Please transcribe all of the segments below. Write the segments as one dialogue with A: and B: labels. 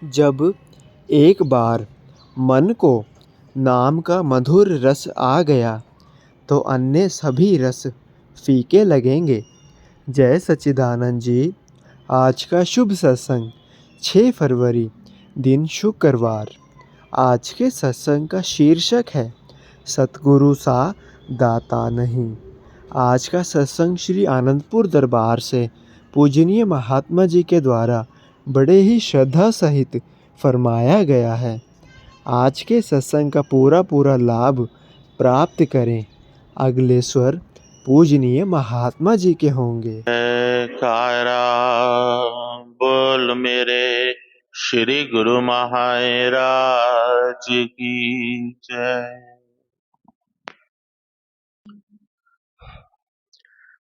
A: जब एक बार मन को नाम का मधुर रस आ गया तो अन्य सभी रस फीके लगेंगे। जय सच्चिदानंद जी। आज का शुभ सत्संग 6 फरवरी दिन शुक्रवार। आज के सत्संग का शीर्षक है सतगुरु सा दाता नहीं। आज का सत्संग श्री आनंदपुर दरबार से पूजनीय महात्मा जी के द्वारा बड़े ही श्रद्धा सहित फरमाया गया है। आज के सत्संग का पूरा लाभ प्राप्त करें। अगले स्वर पूजनीय महात्मा जी के होंगे।
B: कारा बोल मेरे श्री गुरु महाराज की जय।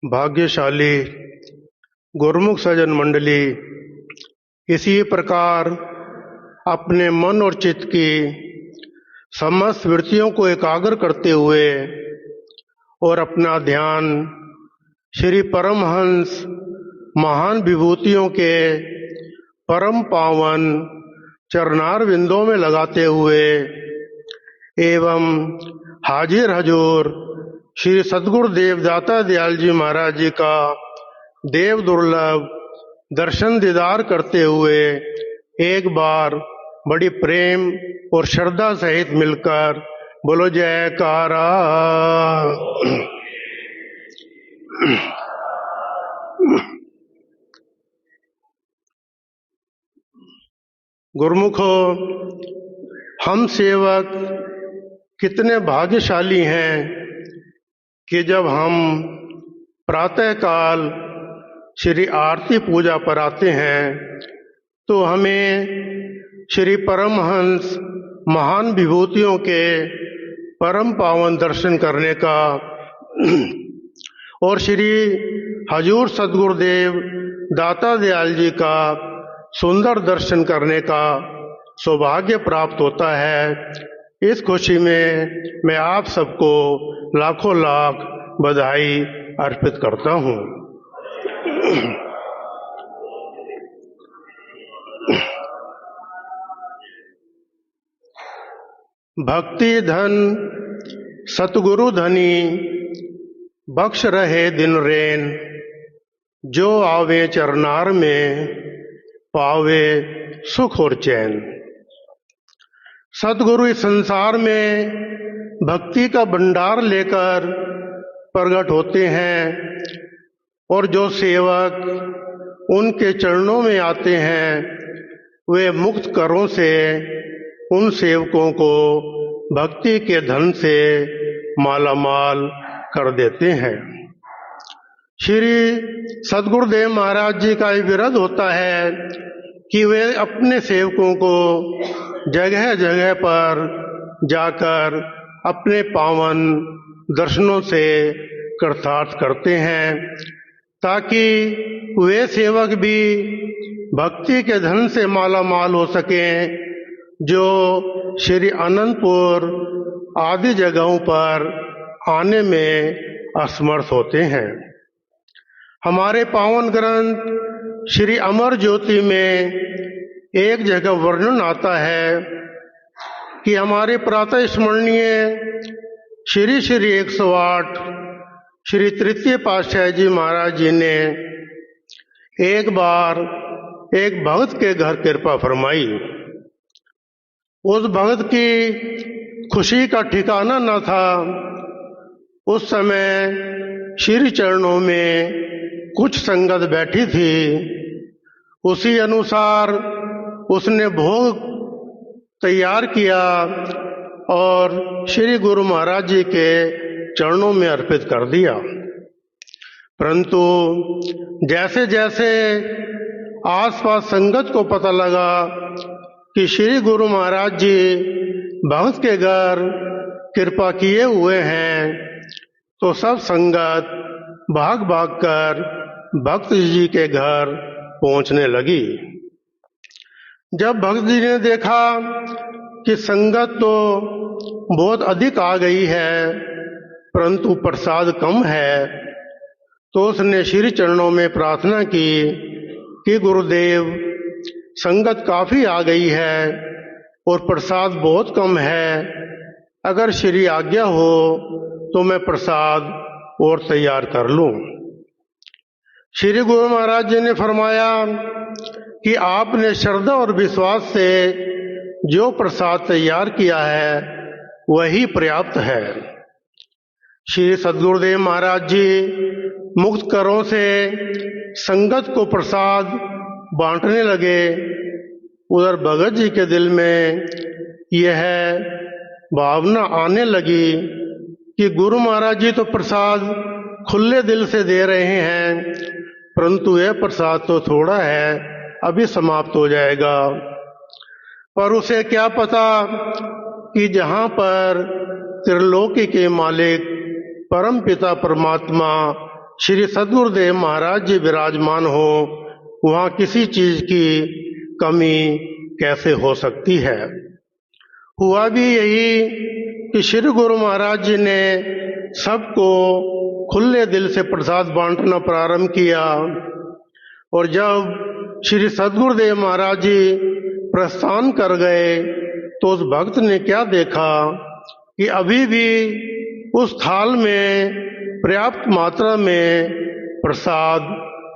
C: भाग्यशाली गुरुमुख सज्जन मंडली इसी प्रकार अपने मन और चित्त की समस्त वृत्तियों को एकाग्र करते हुए और अपना ध्यान श्री परमहंस महान विभूतियों के परम पावन चरणार विंदों में लगाते हुए एवं हाजिर हजूर श्री सद्गुरुदेव दाता दयाल जी महाराज जी का देव दुर्लभ दर्शन दीदार करते हुए एक बार बड़ी प्रेम और श्रद्धा सहित मिलकर बोलो जयकारा। गुरुमुखो, हम सेवक कितने भाग्यशाली हैं कि जब हम प्रातःकाल श्री आरती पूजा पर आते हैं तो हमें श्री परमहंस महान विभूतियों के परम पावन दर्शन करने का और श्री हजूर सद्गुरुदेव दाता दयाल जी का सुंदर दर्शन करने का सौभाग्य प्राप्त होता है। इस खुशी में मैं आप सबको लाखों लाख बधाई अर्पित करता हूँ। भक्ति धन सतगुरु धनी बख्श रहे दिन रेन, जो आवे चरनार में पावे सुख और चैन। सतगुरु इस संसार में भक्ति का भंडार लेकर प्रकट होते हैं और जो सेवक उनके चरणों में आते हैं वे मुक्त करों से उन सेवकों को भक्ति के धन से मालामाल कर देते हैं। श्री सद्गुरुदेव महाराज जी का विरोध होता है कि वे अपने सेवकों को जगह जगह पर जाकर अपने पावन दर्शनों से कृतार्थ करते हैं ताकि वे सेवक भी भक्ति के धन से माला माल हो सकें जो श्री अनंतपुर आदि जगहों पर आने में असमर्थ होते हैं। हमारे पावन ग्रंथ श्री अमर ज्योति में एक जगह वर्णन आता है कि हमारे प्रातः स्मरणीय श्री श्री 108 श्री तृतीय पातशाह जी महाराज जी ने एक बार एक भक्त के घर कृपा फरमाई। उस भक्त की खुशी का ठिकाना न था। उस समय श्री चरणों में कुछ संगत बैठी थी। उसी अनुसार उसने भोग तैयार किया और श्री गुरु महाराज जी के चरणों में अर्पित कर दिया। परंतु जैसे जैसे आसपास संगत को पता लगा कि श्री गुरु महाराज जी भक्त के घर कृपा किए हुए हैं तो सब संगत भाग भाग कर भक्त जी के घर पहुंचने लगी। जब भक्त जी ने देखा कि संगत तो बहुत अधिक आ गई है परंतु प्रसाद कम है तो उसने श्री चरणों में प्रार्थना की कि गुरुदेव संगत काफ़ी आ गई है और प्रसाद बहुत कम है। अगर श्री आज्ञा हो तो मैं प्रसाद और तैयार कर लूं। श्री गुरु महाराज जी ने फरमाया कि आपने श्रद्धा और विश्वास से जो प्रसाद तैयार किया है वही पर्याप्त है। श्री सद्गुरुदेव महाराज जी मुक्त करों से संगत को प्रसाद बांटने लगे। उधर भगत जी के दिल में यह भावना आने लगी कि गुरु महाराज जी तो प्रसाद खुले दिल से दे रहे हैं, परंतु यह प्रसाद तो थोड़ा है, अभी समाप्त हो जाएगा। पर उसे क्या पता कि जहाँ पर त्रिलोकी के मालिक परम पिता परमात्मा श्री सद्गुरुदेव महाराज जी विराजमान हो, वहाँ किसी चीज की कमी कैसे हो सकती है। हुआ भी यही कि श्री गुरु महाराज जी ने सबको खुले दिल से प्रसाद बांटना प्रारंभ किया। और जब श्री सद्गुरुदेव महाराज जी प्रस्थान कर गए तो उस भक्त ने क्या देखा कि अभी भी उस थाल में पर्याप्त मात्रा में प्रसाद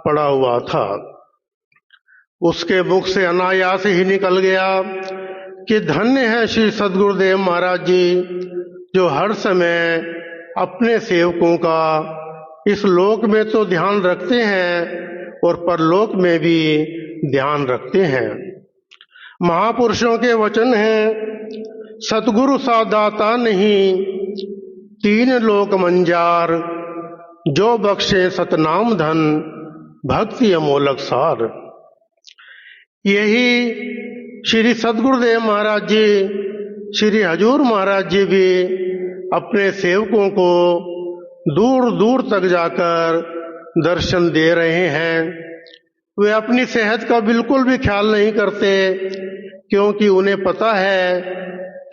C: पड़ा हुआ था। उसके मुख से अनायास ही निकल गया कि धन्य है श्री सद्गुरुदेव महाराज जी, जो हर समय अपने सेवकों का इस लोक में तो ध्यान रखते हैं और परलोक में भी ध्यान रखते हैं। महापुरुषों के वचन हैं, सतगुरु सा दाता नहीं, तीन लोक मंजार, जो बख्शे सतनाम धन, भक्ति अमोलक सार। यही श्री सद्गुरुदेव महाराज जी, श्री हजूर महाराज जी भी अपने सेवकों को दूर दूर तक जाकर दर्शन दे रहे हैं। वे अपनी सेहत का बिल्कुल भी ख्याल नहीं करते, क्योंकि उन्हें पता है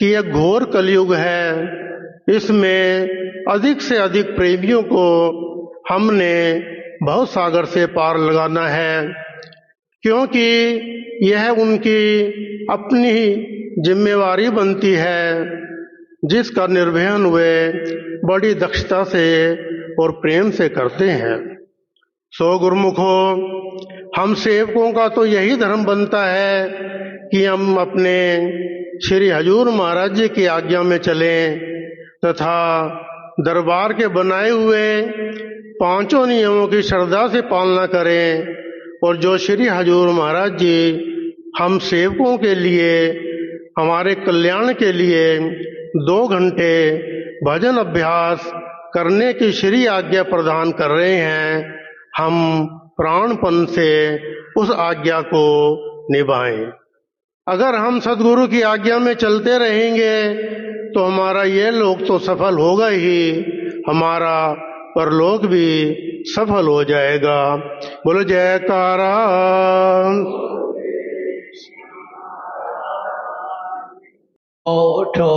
C: कि यह घोर कलयुग है। इसमें अधिक से अधिक प्रेमियों को हमने भव सागर से पार लगाना है, क्योंकि यह उनकी अपनी जिम्मेवारी बनती है, जिसका निर्वहन वे बड़ी दक्षता से और प्रेम से करते हैं। सो गुरुमुखो, हम सेवकों का तो यही धर्म बनता है कि हम अपने श्री हजूर महाराज जी की आज्ञा में चलें तथा दरबार के बनाए हुए पांचों नियमों की श्रद्धा से पालना करें। और जो श्री हजूर महाराज जी हम सेवकों के लिए, हमारे कल्याण के लिए 2 घंटे भजन अभ्यास करने की श्री आज्ञा प्रदान कर रहे हैं, हम प्राणपन से उस आज्ञा को निभाएं। अगर हम सद्गुरु की आज्ञा में चलते रहेंगे तो हमारा ये लोक तो सफल होगा ही, हमारा परलोक भी सफल हो जाएगा। बोलो जयकारा।
D: उठो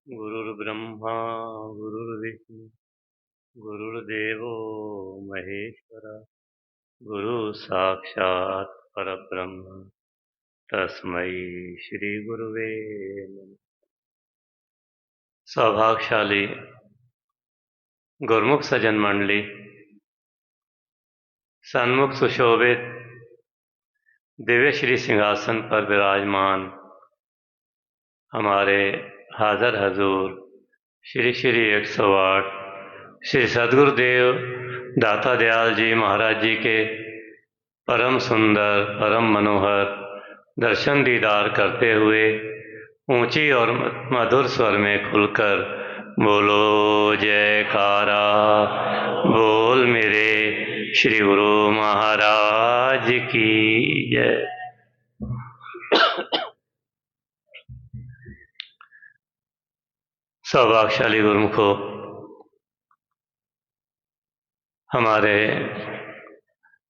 E: गुरुर्ब्रह्मा गुरुर्विष्णु गुरुर्देवो महेश्वरा, गुरु साक्षात् परब्रह्म, तस्मै श्री गुरुवे नमः। सौभाग्यशाली गुरुमुख सज्जन मंडली, सन्मुख सुशोभित दिव्य श्री सिंहासन पर विराजमान हमारे हाजर हजूर श्री श्री 108 श्री सद्गुरुदेव दाता दयाल जी महाराज जी के परम सुंदर परम मनोहर दर्शन दीदार करते हुए ऊंची और मधुर स्वर में खुलकर बोलो जयकारा, बोल मेरे श्री गुरु महाराज की जय। सौभाग्यशाली गुरुमुखों, हमारे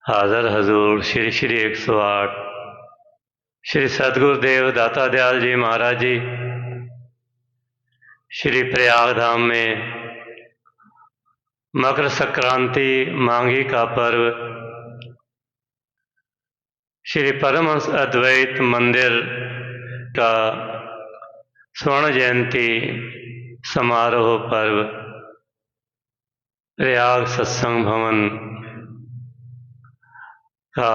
E: हाजर हजूर श्री श्री 108 श्री सद्गुरुदेव दाता दयाल जी महाराज जी श्री प्रयाग धाम में मकर संक्रांति माघी का पर्व श्री परमहंस अद्वैत मंदिर का स्वर्ण जयंती समारोह पर्व, प्रयाग सत्संग भवन का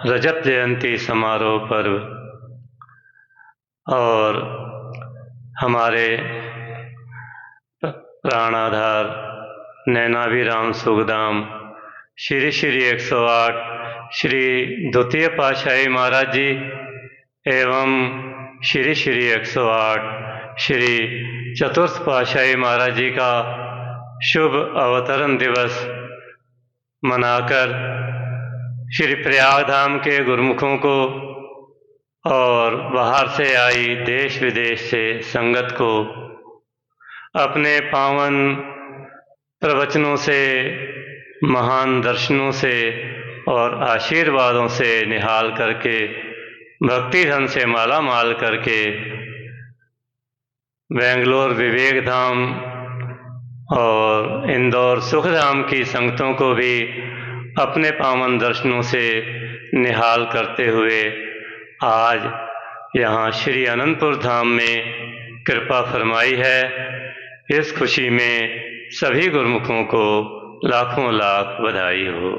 E: रजत जयंती समारोह पर्व और हमारे प्राणाधार नैनाभिराम सुखधाम श्री श्री 108 श्री द्वितीय पातशाही महाराज जी एवं श्री श्री 108 श्री चतुर्थ पातशाही महाराज जी का शुभ अवतरण दिवस मनाकर श्री प्रयाग धाम के गुरुमुखों को और बाहर से आई देश विदेश से संगत को अपने पावन प्रवचनों से, महान दर्शनों से और आशीर्वादों से निहाल करके, भक्ति धन से माला माल करके बेंगलोर विवेक धाम और इंदौर सुखधाम की संगतों को भी अपने पावन दर्शनों से निहाल करते हुए आज यहाँ श्री अनंतपुर धाम में कृपा फरमाई है। इस खुशी में सभी गुरुमुखों को लाखों लाख बधाई हो।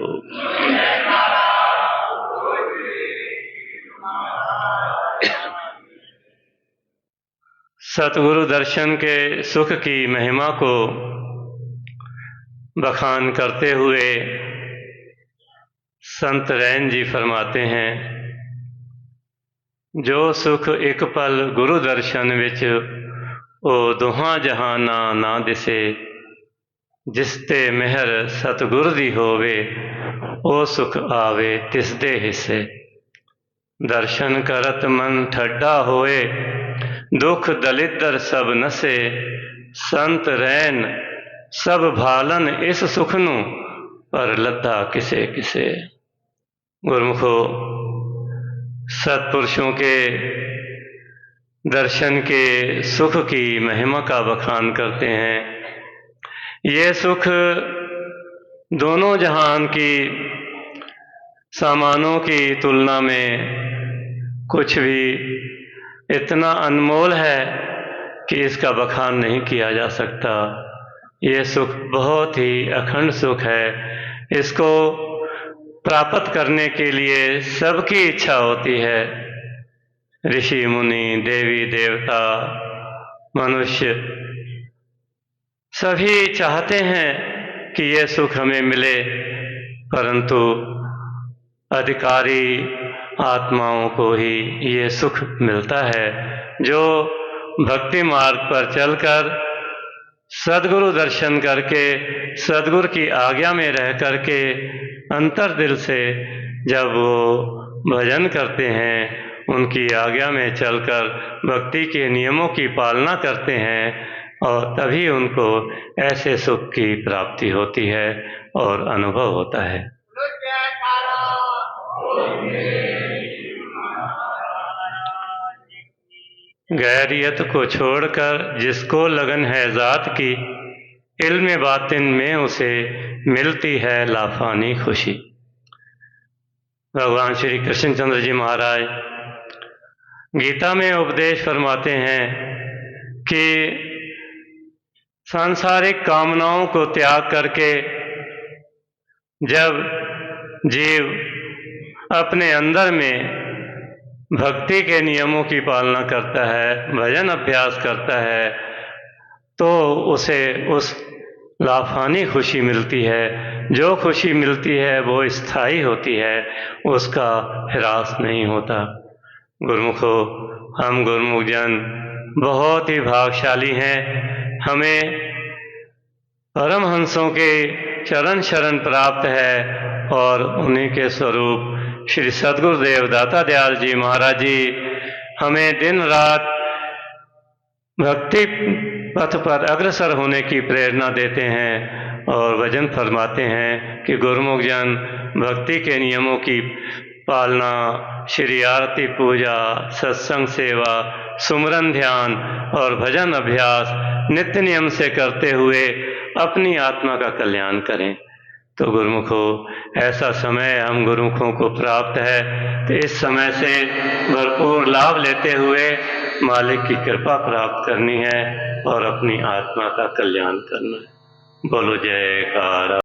E: सतगुरु दर्शन के सुख की महिमा को बखान करते हुए संत रैन जी फरमाते हैं, जो सुख एक पल गुरु दर्शन विच ओ दुहा जहाना ना दिसे, जिसते मेहर सतगुर दी होवे ओ सुख आवे तिसदे हिस्से। दर्शन करत मन ठड्डा होए दुख दलिद्र सब नसे, संत रैन सब भालन इस सुख नू पर लद्दा किसे किसे। गुरमुखो, सत्पुरुषों के दर्शन के सुख की महिमा का बखान करते हैं। ये सुख दोनों जहान की सामानों की तुलना में कुछ भी इतना अनमोल है कि इसका बखान नहीं किया जा सकता। ये सुख बहुत ही अखंड सुख है। इसको प्राप्त करने के लिए सबकी इच्छा होती है। ऋषि मुनि, देवी देवता, मनुष्य सभी चाहते हैं कि ये सुख हमें मिले, परंतु अधिकारी आत्माओं को ही ये सुख मिलता है, जो भक्ति मार्ग पर चलकर सद्गुरु दर्शन करके, सद्गुरु की आज्ञा में रह करके अंतर दिल से जब वो भजन करते हैं, उनकी आज्ञा में चलकर भक्ति के नियमों की पालना करते हैं, और तभी उनको ऐसे सुख की प्राप्ति होती है और अनुभव होता है। गैरियत को छोड़कर जिसको लगन है ज़ात की, इल्म बातिन में उसे मिलती है लाफानी खुशी। भगवान श्री कृष्णचंद्र जी महाराज गीता में उपदेश फरमाते हैं कि सांसारिक कामनाओं को त्याग करके जब जीव अपने अंदर में भक्ति के नियमों की पालना करता है, भजन अभ्यास करता है, तो उसे उस लाफानी खुशी मिलती है। जो खुशी मिलती है वो स्थायी होती है, उसका ह्रास नहीं होता। गुरुमुखो, हम गुरुमुख जन बहुत ही भाग्यशाली हैं। हमें परमहंसों के चरण शरण प्राप्त है और उन्हीं के स्वरूप श्री सद्गुरुदेव दाता दयाल जी महाराज जी हमें दिन रात भक्ति पथ पर अग्रसर होने की प्रेरणा देते हैं और वचन फरमाते हैं कि गुरुमुख जन भक्ति के नियमों की पालना, श्री आरती पूजा, सत्संग सेवा, सुमरन ध्यान और भजन अभ्यास नित्य नियम से करते हुए अपनी आत्मा का कल्याण करें। तो गुरुमुखों, ऐसा समय हम गुरुमुखों को प्राप्त है, तो इस समय से भरपूर लाभ लेते हुए मालिक की कृपा प्राप्त करनी है और अपनी आत्मा का कल्याण करना है। बोलो जयकारा।